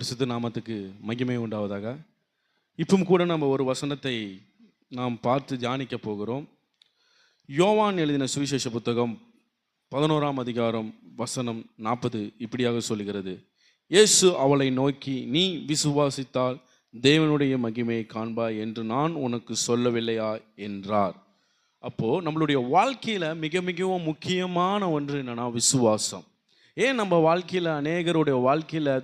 பரிசுத்த நாமத்துக்கு மகிமை உண்டாவதாக. இப்பவும் கூட நம்ம ஒரு வசனத்தை நாம் பார்த்து தியானிக்க போகிறோம். யோவான் எழுதின சுவிசேஷ புத்தகம் 11ஆம் அதிகாரம் வசனம் 40 இப்படியாக சொல்கிறது. இயேசு அவளை நோக்கி, நீ விசுவாசித்தால் தேவனுடைய மகிமையை காண்பாய் என்று நான் உனக்கு சொல்லவில்லையா என்றார். அப்போது நம்மளுடைய வாழ்க்கையில் மிகவும் முக்கியமான ஒன்று என்னென்னா விசுவாசம். ஏன் நம்ம வாழ்க்கையில் அநேகருடைய வாழ்க்கையில்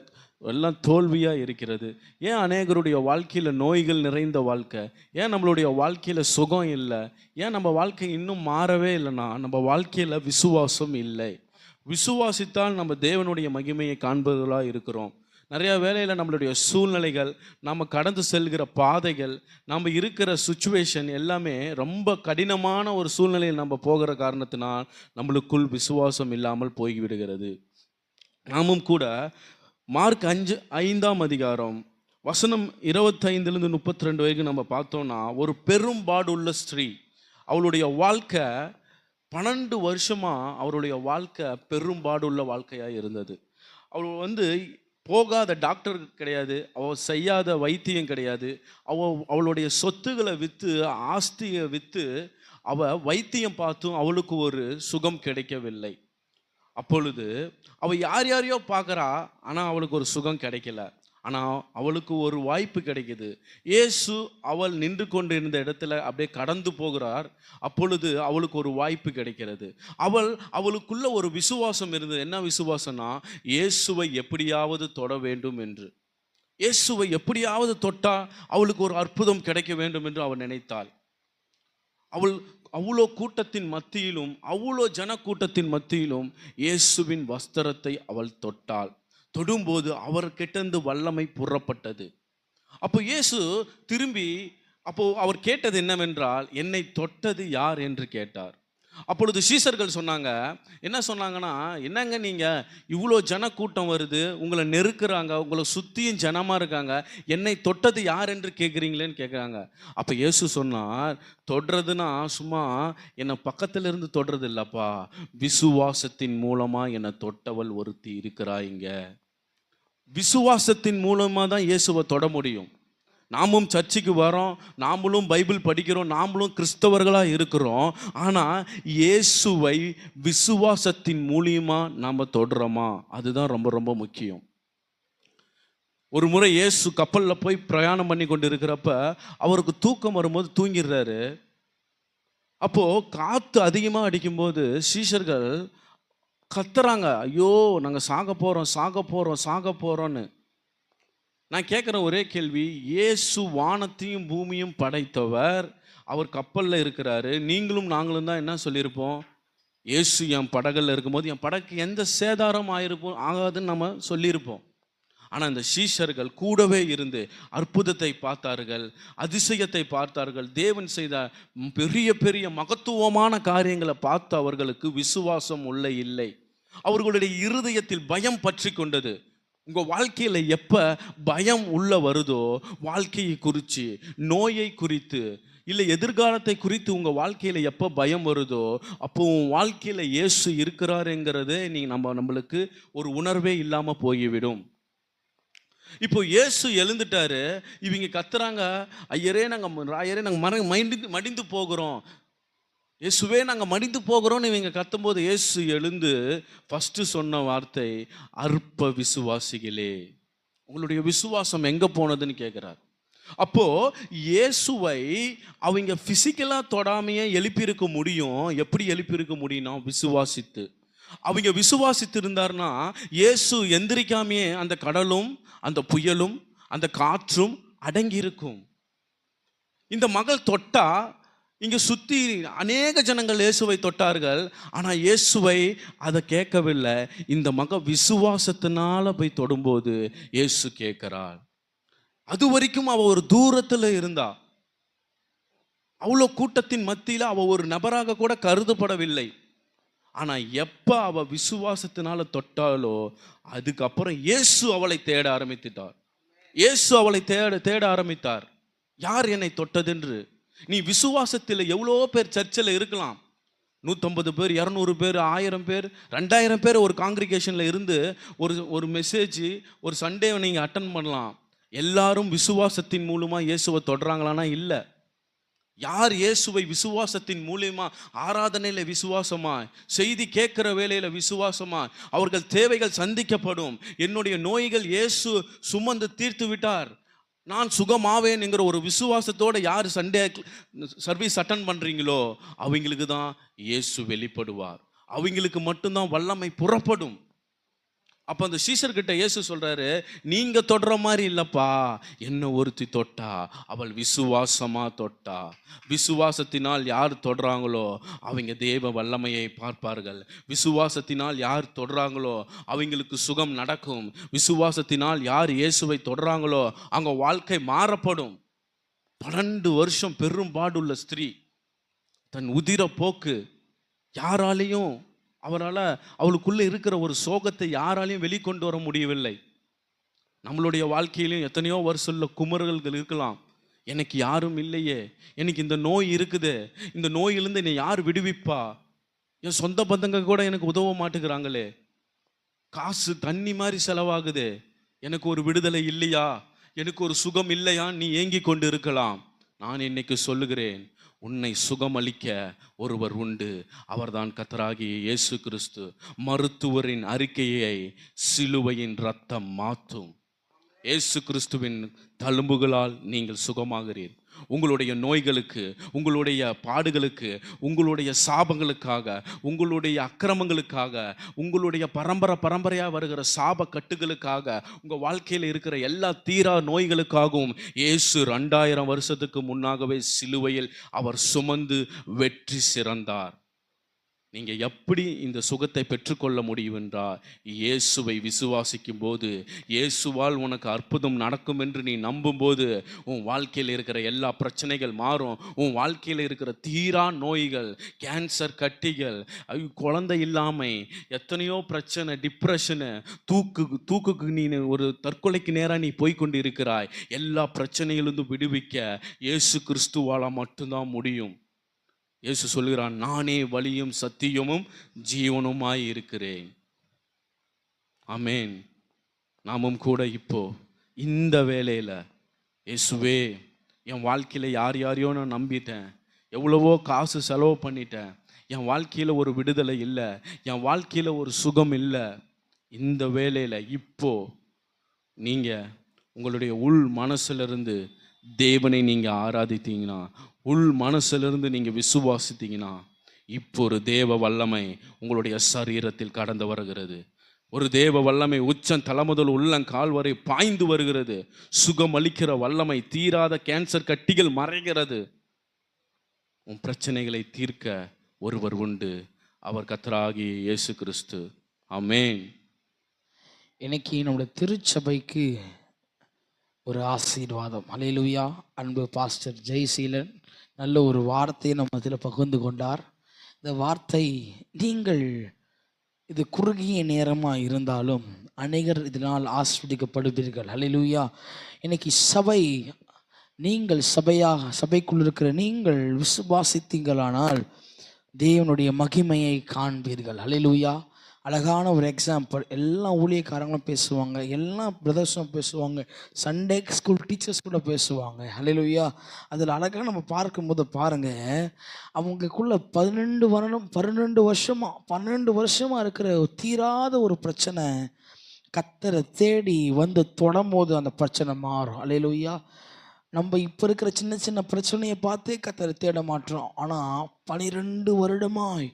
எல்லாம் தோல்வியாக இருக்கிறது? ஏன் அநேகருடைய வாழ்க்கையில் நோய்கள் நிறைந்த வாழ்க்கை? ஏன் நம்மளுடைய வாழ்க்கையில் சுகம் இல்லை? ஏன் நம்ம வாழ்க்கை இன்னும் மாறவே இல்லைன்னா நம்ம வாழ்க்கையில் விசுவாசம் இல்லை. விசுவாசித்தால் நம்ம தேவனுடைய மகிமையை காண்பவர்களாக இருக்கிறோம். நிறையா வேளையில் நம்மளுடைய சூழ்நிலைகள், நம்ம கடந்து செல்கிற பாதைகள், நம்ம இருக்கிற சுச்சுவேஷன் எல்லாமே ரொம்ப கடினமான ஒரு சூழ்நிலையில் நம்ம போகிற காரணத்தினால் நம்மளுக்குள் விசுவாசம் இல்லாமல் போய்விடுகிறது. நாமும் கூட மார்க் 5ஆம் அதிகாரம் வசனம் 25லேருந்து 32 வரைக்கும் நம்ம பார்த்தோன்னா, ஒரு பெரும்பாடுள்ள ஸ்திரீ, அவளுடைய வாழ்க்கை 12 வருஷமாக அவருடைய வாழ்க்கை பெரும்பாடுள்ள வாழ்க்கையாக இருந்தது. அவள் போகாத டாக்டர் கிடையாது, அவள் செய்யாத வைத்தியம் கிடையாது. அவளுடைய சொத்துக்களை விற்று, ஆஸ்தியை விற்று அவள் வைத்தியம் பார்த்தும் அவளுக்கு ஒரு சுகம் கிடைக்கவில்லை. அப்பொழுது அவள் யாரையோ பார்க்குறா, ஆனால் அவளுக்கு ஒரு சுகம் கிடைக்கல. ஆனால் அவளுக்கு ஒரு வாய்ப்பு கிடைக்குது. இயேசு அவள் நின்று கொண்டு இருந்த இடத்துல அப்படியே கடந்து போகிறார். அப்பொழுது அவளுக்கு ஒரு வாய்ப்பு கிடைக்கிறது. அவளுக்குள்ள ஒரு விசுவாசம் இருந்தது. என்ன விசுவாசம்னா, இயேசுவை எப்படியாவது தொட வேண்டும் என்று. இயேசுவை எப்படியாவது தொட்டா அவளுக்கு ஒரு அற்புதம் கிடைக்க வேண்டும் என்று அவள் நினைத்தாள். அவள் அவ்வளோ கூட்டத்தின் மத்தியிலும், அவ்வளோ ஜனக்கூட்டத்தின் மத்தியிலும் இயேசுவின் வஸ்திரத்தை அவள் தொட்டாள். தொடும்போது அவர்கிட்டருந்து வல்லமை புறப்பட்டது. அப்போ இயேசு திரும்பி அவர் கேட்டது என்னவென்றால், என்னை தொட்டது யார் என்று கேட்டார். அப்பொழுது சீஷர்கள் சொன்னாங்க, என்ன சொன்னாங்கன்னா, என்னங்க நீங்கள் இவ்வளோ ஜனக்கூட்டம் வருது, உங்களை நெருக்குறாங்க, உங்களை சுற்றியும் ஜனமாக இருக்காங்க, என்னை தொட்டது யார் என்று கேட்குறீங்களேன்னு கேட்குறாங்க. அப்போ இயேசு சொன்னார், தொடுறதுன்னா சும்மா என்னை பக்கத்தில் இருந்து தொடுறது இல்லைப்பா, விசுவாசத்தின் மூலமாக என்னை தொட்டவள் ஒருத்தி இருக்கிறாங்க. விசுவாசத்தின் மூலமாக தான் இயேசுவை தொட முடியும். நாமும் சர்ச்சுக்கு வரோம், நாமளும் பைபிள் படிக்கிறோம், நாமளும் கிறிஸ்தவர்களாக இருக்கிறோம். ஆனால் இயேசுவை விசுவாசத்தின் மூலியமாக நாம் தொடுறோமா, அதுதான் ரொம்ப ரொம்ப முக்கியம். ஒரு முறை இயேசு கப்பலில் போய் பிரயாணம் பண்ணி கொண்டு இருக்கிறப்ப அவருக்கு தூக்கம் வரும்போது தூங்கிடுறாரு. அப்போது காற்று அதிகமாக அடிக்கும்போது சீஷர்கள் கத்துறாங்க, ஐயோ நாங்கள் சாக போகிறோன்னு. நான் கேட்குற ஒரே கேள்வி, இயேசு வானத்தையும் பூமியும் படைத்தவர், அவர் கப்பலில் இருக்கிறாரு. நீங்களும் நாங்களும் தான் என்ன சொல்லியிருப்போம், இயேசு என் படகுல இருக்கும்போது என் படகு எந்த சேதாரம் ஆகாதுன்னு நம்ம சொல்லியிருப்போம். ஆனால் இந்த சீஷர்கள் கூடவே இருந்து அற்புதத்தை பார்த்தார்கள், அதிசயத்தை பார்த்தார்கள், தேவன் செய்த பெரிய பெரிய மகத்துவமான காரியங்களை பார்த்து அவர்களுக்கு விசுவாசம் இல்லை. அவர்களுடைய இருதயத்தில் பயம் பற்றி கொண்டது. உங்கள் வாழ்க்கையில் எப்போ பயம் உள்ள வருதோ, வாழ்க்கையை குறித்து, நோயை குறித்து, இல்லை எதிர்காலத்தை குறித்து உங்கள் வாழ்க்கையில் எப்போ பயம் வருதோ, அப்போ உன் வாழ்க்கையில் இயேசு இருக்கிறாருங்கிறதே நம்மளுக்கு ஒரு உணர்வே இல்லாமல் போய்விடும். இப்போ இயேசு எழுந்துட்டாரு, இவங்க கத்துறாங்க, ஐயரே நாங்கள் மடிந்து போகிறோம், இயேசுவே நாங்கள் மடிந்து போகிறோன்னு இவங்க கத்தும்போது இயேசு எழுந்து ஃபஸ்ட்டு சொன்ன வார்த்தை, அற்ப விசுவாசிகளே, உங்களுடைய விசுவாசம் எங்கே போனதுன்னு கேட்குறார். அப்போது இயேசுவை அவங்க ஃபிசிக்கலாக தொடாமையே எழுப்பியிருக்க முடியும். எப்படி எழுப்பியிருக்க முடியும்னா, விசுவாசித்து. அவங்க விசுவாசித்து இருந்தார்னா இயேசு எந்திரிக்காமையே அந்த கடலும் அந்த புயலும் அந்த காற்றும் அடங்கி இருக்கும். இந்த மகள் தொட்டா, இங்கே சுற்றி அநேக ஜனங்கள் இயேசுவை தொட்டார்கள், ஆனால் இயேசுவை அதை கேட்கவில்லை. இந்த மகள் விசுவாசத்தினால போய் தொடும்போது இயேசு கேட்கிறாள். அது வரைக்கும் அவள் ஒரு தூரத்தில் இருந்தா, அவ்வளோ கூட்டத்தின் மத்தியில் அவள் ஒரு நபராக கூட கருதப்படவில்லை. ஆனால் எப்போ அவள் விசுவாசத்தினால தொட்டாலோ அதுக்கப்புறம் இயேசு அவளை தேட ஆரம்பித்தார். இயேசு அவளை தேட ஆரம்பித்தார், யார் என்னை தொட்டதென்று. நீ விசுவாசத்தில் எவ்வளோ பேர் சர்ச்சில் இருக்கலாம், 150 பேர், 200 பேர், 1000 பேர், 2000 பேர் ஒரு காங்கிரிகேஷனில் இருந்து ஒரு மெசேஜ் ஒரு சண்டே நீங்கள் அட்டன் பண்ணலாம். எல்லாரும் விசுவாசத்தின் மூலமாக இயேசுவை தொடுறாங்களான்னா இல்லை. யார் இயேசுவை விசுவாசத்தின் மூலியமா, ஆராதனையில விசுவாசமா, செய்தி கேட்கிற வேலையில விசுவாசமா, அவர்கள் தேவைகள் சந்திக்கப்படும். என்னுடைய நோய்கள் இயேசு சுமந்து தீர்த்து விட்டார், நான் சுகமாவேன் என்கிற ஒரு விசுவாசத்தோட யார் சண்டே சர்வீஸ் அட்டன் பண்றீங்களோ அவங்களுக்கு தான் இயேசு வெளிப்படுவார். அவங்களுக்கு மட்டும்தான் வல்லமை புறப்படும். அப்போ அந்த சீஷர்கிட்ட இயேசு சொல்றாரு, நீங்க தொடுற மாதிரி இல்லப்பா, என்ன ஒருத்தி தொட்டா, அவள் விசுவாசமா தொட்டா. விசுவாசத்தினால் யார் தொடுறாங்களோ அவங்க தேவ வல்லமையை பார்ப்பார்கள். விசுவாசத்தினால் யார் தொடுறாங்களோ அவங்களுக்கு சுகம் நடக்கும். விசுவாசத்தினால் யார் இயேசுவை தொடுறாங்களோ அவங்க வாழ்க்கை மாறப்படும். 12 வருஷம் பெரும்பாடுள்ள ஸ்திரீ, தன் உதிர போக்கு யாராலையும், அவளுக்குள்ள இருக்கிற ஒரு சோகத்தை யாராலையும் வெளிக்கொண்டு வர முடியவில்லை. நம்மளுடைய வாழ்க்கையிலும் எத்தனையோ வருஷம் குமரல்கள் இருக்கலாம். எனக்கு யாரும் இல்லையே, எனக்கு இந்த நோய் இருக்குது, இந்த நோயிலிருந்து என்னை யார் விடுவிப்பா, என் சொந்த பந்தங்க கூட எனக்கு உதவ மாட்டேங்கிறாங்களே, காசு தண்ணி மாதிரி செலவாகுது, எனக்கு ஒரு விடுதலை இல்லையா, எனக்கு ஒரு சுகம் இல்லையா, நீ ஏங்கி கொண்டு இருக்கலாம். நான் இன்னைக்கு சொல்லுகிறேன், உன்னை சுகமளிக்க ஒருவர் உண்டு. அவர்தான் கர்த்தராகிய இயேசு கிறிஸ்து. மருத்துவரின் அறிக்கையை சிலுவையின் இரத்தம் மாற்றும். இயேசு கிறிஸ்துவின் தழும்புகளால் நீங்கள் சுகமாகிறீர். உங்களுடைய நோய்களுக்கு, உங்களுடைய பாடுகளுக்கு, உங்களுடைய சாபங்களுக்காக, உங்களுடைய அக்கிரமங்களுக்காக, உங்களுடைய பரம்பரையாக வருகிற சாப கட்டுகளுக்காக, உங்கள் வாழ்க்கையில் இருக்கிற எல்லா தீரா நோய்களுக்காகவும் இயேசு 2000 வருஷத்துக்கு முன்னாகவே சிலுவையில் அவர் சுமந்து வெற்றி சிறந்தார். நீங்கள் எப்படி இந்த சுகத்தை பெற்றுக்கொள்ள முடியும் என்றால், இயேசுவை விசுவாசிக்கும் போது, இயேசுவால் உனக்கு அற்புதம் நடக்கும் என்று நீ நம்பும்போது உன் வாழ்க்கையில் இருக்கிற எல்லா பிரச்சனைகள் மாறும். உன் வாழ்க்கையில் இருக்கிற தீரா நோய்கள், கேன்சர் கட்டிகள், குழந்தை இல்லாமை, எத்தனையோ பிரச்சனை, டிப்ரெஷனு, தூக்குக்கு நீ ஒரு தற்கொலைக்கு நேராக நீ போய்கொண்டு இருக்கிறாய். எல்லா பிரச்சனைகளிலிருந்து விடுவிக்க இயேசு கிறிஸ்துவால் மட்டும்தான் முடியும். இயேசு சொல்கிறான், நானே வழியும் சத்தியமும் ஜீவனுமாய் இருக்கிறேன். ஆமென். நாமும் கூட இப்போ இந்த வேளையில், இயேசுவே, என் வாழ்க்கையில் யாரையோ நான் நம்பிட்டேன், எவ்வளவோ காசு செலவு பண்ணிட்டேன், என் வாழ்க்கையில் ஒரு விடுதலை இல்லை, என் வாழ்க்கையில் ஒரு சுகம் இல்லை. இந்த வேளையில் இப்போ நீங்கள் உங்களுடைய உள் மனசிலிருந்து தேவனை நீங்கள் ஆராதித்தீங்கன்னா, உள் மனசிலிருந்து நீங்கள் விசுவாசித்தீங்கன்னா, இப்போ ஒரு தேவ வல்லமை உங்களுடைய சரீரத்தில் கடந்து வருகிறது. ஒரு தேவ வல்லமை உச்சம் தலைமுதல் உள்ளங்கால் வரை பாய்ந்து வருகிறது. சுகம் அளிக்கிற வல்லமை, தீராத கேன்சர் கட்டிகள் மறைகிறது. உன் பிரச்சனைகளை தீர்க்க ஒருவர் உண்டு, அவர் கர்த்தராகிய இயேசு கிறிஸ்து. ஆமென். இன்னைக்கு நம்முடைய திருச்சபைக்கு ஒரு ஆசீர்வாதம். அல்லேலூயா. அன்பு பாஸ்டர் ஜெய்சீலன் நல்ல ஒரு வார்த்தையை நம்ம இதில் பகிர்ந்து கொண்டார். இந்த வார்த்தை, நீங்கள் இது குறுகிய நேரமாக இருந்தாலும் அநேகர் இதனால் ஆஸ்வதிக்கப்படுவீர்கள். அல்லேலூயா. இன்னைக்கு சபை, நீங்கள் சபைக்குள் இருக்கிற நீங்கள் விசுவாசித்தீங்களானால் தேவனுடைய மகிமையை காண்பீர்கள். அல்லேலூயா. அழகான ஒரு எக்ஸாம்பிள். எல்லா ஊழியக்காரங்களும் பேசுவாங்க, எல்லா பிரதர்ஸும் பேசுவாங்க, சண்டே ஸ்கூல் டீச்சர்ஸ் கூட பேசுவாங்க. அல்லேலூயா. அதில் அழகாக நம்ம பார்க்கும்போது பாருங்கள், அவங்களுக்குள்ள 12 வருஷமாக இருக்கிற தீராத ஒரு பிரச்சனை கர்த்தரை தேடி வந்து தொடரும்போது அந்த பிரச்சனை மாறும். அல்லேலூயா. நம்ம இப்போ இருக்கிற சின்ன சின்ன பிரச்சனையை பார்த்தே கர்த்தரை தேட மாட்டோம். ஆனால் 12 வருடமாய்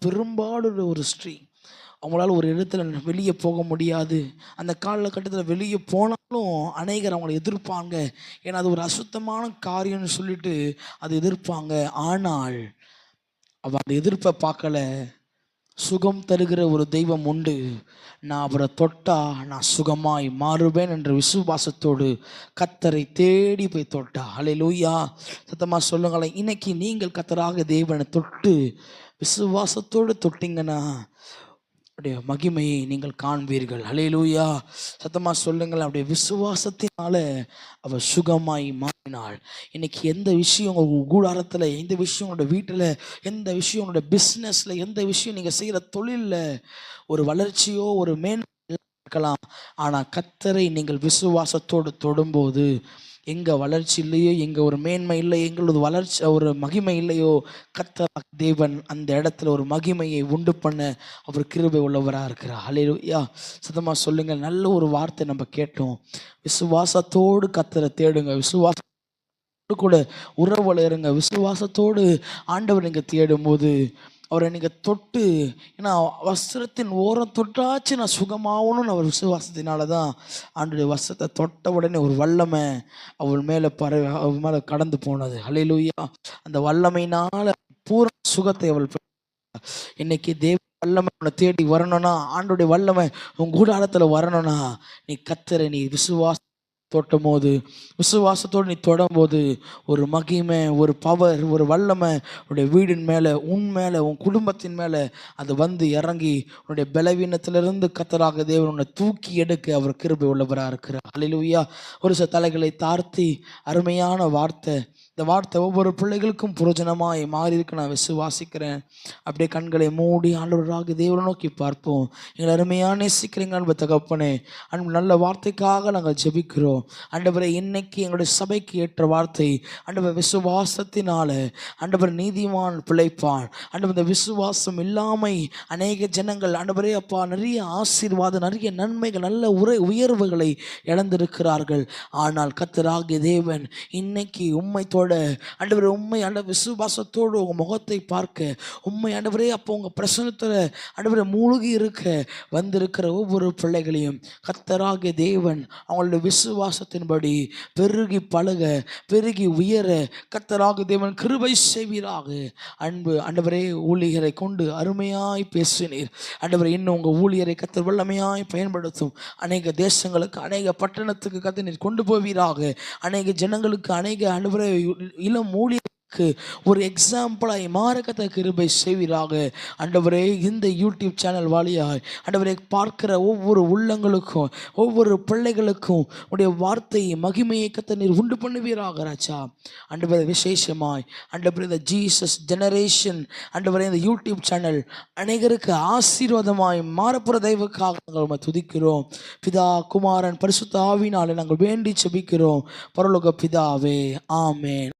பெரும்பாடு ஒரு ஸ்திரீ, அவங்களால ஒரு இடத்துல வெளியே போக முடியாது. அந்த காலகட்டத்தில் வெளியே போனாலும் அநேகர் அவங்களை எதிர்ப்பாங்க. ஏன்னா அது ஒரு அசுத்தமான காரியம்னு சொல்லிட்டு அது எதிர்ப்பாங்க. ஆனால் அவள் அந்த எதிர்ப்பை பார்க்கல. சுகம் தருகிற ஒரு தெய்வம் உண்டு, நான் அவரை தொட்டா நான் சுகமாய் மாறுவேன் என்ற விசுவாசத்தோடு கர்த்தரை தேடி போய் தொட்டா. அல்லேலூயா. சத்தமாக சொல்லுங்களேன். இன்னைக்கு நீங்கள் கர்த்தராக தேவனை தொட்டு விசுவாசத்தோடு தொட்டிங்கன்னா உடைய மகிமையை நீங்கள் காண்பீர்கள். ஹல்லேலூயா. சத்தமா சொல்லுங்கள். அப்படியே விசுவாசத்தினால அவர் சுகமாய் மாறினாள். இன்னைக்கு எந்த விஷயம் உங்கள் கூடாரத்தில், எந்த விஷயம் உங்களோட வீட்டில், எந்த விஷயம் உங்களோட பிஸ்னஸில், எந்த விஷயம் நீங்கள் செய்கிற தொழிலில் ஒரு வளர்ச்சியோ ஒரு இருக்கலாம், ஆனால் கர்த்தரை நீங்கள் விசுவாசத்தோடு தொடும்போது எங்கே வளர்ச்சி இல்லையோ, எங்கே ஒரு மேன்மை இல்லை, எங்களது வளர்ச்சி ஒரு மகிமை இல்லையோ, கர்த்தர் தேவன் அந்த இடத்துல ஒரு மகிமையை உண்டு பண்ண அவர் கிருபை உள்ளவராக இருக்கிறார். ஹல்லேலூயா. சத்தமாக சொல்லுங்கள். நல்ல ஒரு வார்த்தை நம்ம கேட்டோம். விசுவாசத்தோடு கர்த்தரை தேடுங்க, விசுவாசத்தோடு கூட உறவுல இருங்க, விசுவாசத்தோடு ஆண்டவர் நீங்கள் தேடும்போது அவரை நீங்கள் தொட்டு, ஏன்னா வஸ்திரத்தின் ஓரம் தொட்டாச்சு நான் சுகமாகணும்னு அவர் விசுவாசத்தினால தான் ஆண்டுடைய வஸ்திரத்தை தொட்ட உடனே ஒரு வல்லமை அவள் மேலே அவள் மேலே கடந்து போனது. ஹல்லேலூயா. அந்த வல்லமையினால பூரண சுகத்தை அவள் இன்னைக்கு தேவ வல்லமை உன்னை தேடி வரணும்னா, ஆண்டுடைய வல்லமை உன் கூடாரத்தில் வரணும்னா, நீ கர்த்தரை நீ தொட்டும் போது, விசுவாசத்தோடு நீ தொடும்போது ஒரு மகிமை, ஒரு பவர், ஒரு வல்லமை உன்னுடைய வீடின் மேலே, உன் மேலே, உன் குடும்பத்தின் மேலே அது வந்து இறங்கி உன்னுடைய பலவீனத்திலிருந்து கர்த்தராக தேவன் உன்னை தூக்கி எடுக்க அவர் கிருபை உள்ளவராக இருக்கிறார். ஹல்லேலூயா. ஒரு சில தலைகளை தாழ்த்தி அருமையான வார்த்தை, இந்த வார்த்தை ஒவ்வொரு பிள்ளைகளுக்கும் புரோஜனமாய் மாறி இருக்கு நான் விசுவாசிக்கிறேன். அப்படியே கண்களை மூடி ஆண்டவராக தேவனை நோக்கி பார்ப்போம். எங்களை அருமையான நேசிக்கிறீங்க அன்பு தகப்பனே. அன்பு நல்ல வார்த்தைக்காக நாங்கள் ஜெபிக்கிறோம். ஆண்டவரே, இன்னைக்கு எங்களுடைய சபைக்கு ஏற்ற வார்த்தை ஆண்டவர் விசுவாசத்தினால ஆண்டவர் நீதிமான் பிழைப்பான். ஆண்டவர் இந்த விசுவாசம் இல்லாமை அநேக ஜனங்கள் ஆண்டவரே அப்பா நிறைய ஆசீர்வாதம், நிறைய நன்மைகள், நல்ல உயர்வுகளை இழந்திருக்கிறார்கள். ஆனால் கர்த்தராகிய தேவன் இன்னைக்கு உம்மை ஆண்டவரே, உண்மை ஆண்டவர் விசுவாசத்தோடு உங்கள் முகத்தை பார்க்க, உண்மை ஆண்டவரே அப்போ உங்கள் பிரசனத்தில் ஆண்டவரே மூழ்கி இருக்க வந்திருக்கிற ஒவ்வொரு பிள்ளைகளையும் கர்த்தராகிய தேவன் அவங்களுடைய விசுவாசத்தின்படி பெருகி பழக, பெருகி உயர கர்த்தராகிய தேவன் கிருபை செய்வீராக. அன்பு ஆண்டவரே, ஊழியரை கொண்டு அருமையாய் பேசினீர் ஆண்டவரே. இன்னும் உங்கள் ஊழியரை கர்த்தர் வல்லமையாய் பயன்படுத்தும். அநேக தேசங்களுக்கு, அநேக பட்டணத்துக்கு கர்த்தர் நீர் கொண்டு போவீராக. அநேக ஜனங்களுக்கு, அநேக ஆண்டவரே இளம் ஊழியருக்கு ஒரு எக்ஸாம்பிளாய் மாறக்கத்த கிருபை செய்வீராக. ஆண்டவரே, இந்த யூடியூப் சேனல் வாலியாய் ஆண்டவரே பார்க்கிற ஒவ்வொரு உள்ளங்களுக்கும், ஒவ்வொரு பிள்ளைகளுக்கும் உடைய வார்த்தை மகிமையை கத்த நீர் உண்டு பண்ணுவீராக ராஜா. ஆண்டவரே, விசேஷமாய் ஆண்டவரே இந்த ஜீசஸ் ஜெனரேஷன் ஆண்டவரே இந்த யூடியூப் சேனல் அநேகருக்கு ஆசீர்வாதமாய் மாறப்புற தெய்வக்காக நாங்கள் துதிக்கிறோம். பிதா, குமாரன், பரிசுத்த ஆவியினாலே நாங்கள் வேண்டி செபிக்கிறோம் பரலோக பிதாவே. ஆமென்.